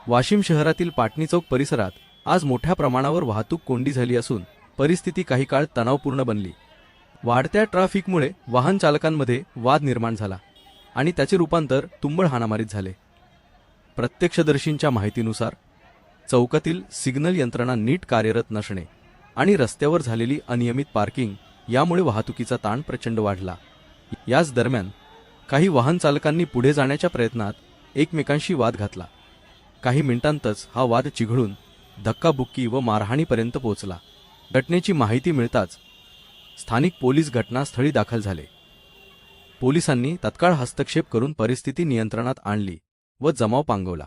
वाशिम शहरातील पाटणी चौक परिसरात आज मोठ्या प्रमाणावर वाहतूक कोंडी झाली असून परिस्थिती काही काळ तणावपूर्ण बनली। वाढत्या ट्रॅफिकमुळे वाहन चालकांमध्ये वाद निर्माण झाला आणि त्याचे रूपांतर तुंबळ हाणामारीत झाले। प्रत्यक्षदर्शींच्या माहितीनुसार चौकातील सिग्नल यंत्रणा नीट कार्यरत नसणे आणि रस्त्यावर झालेली अनियमित पार्किंग यामुळे वाहतुकीचा ताण प्रचंड वाढला। याच दरम्यान काही वाहन चालकांनी पुढे जाण्याच्या प्रयत्नात एकमेकांशी वाद घातला। काही मिनिटांतच हा वाद चिघळून धक्काबुक्की व मारहाणीपर्यंत पोहोचला। घटनेची माहिती मिळताच स्थानिक पोलीस घटनास्थळी दाखल झाले। पोलिसांनी तत्काळ हस्तक्षेप करून परिस्थिती नियंत्रणात आणली व जमाव पांगवला।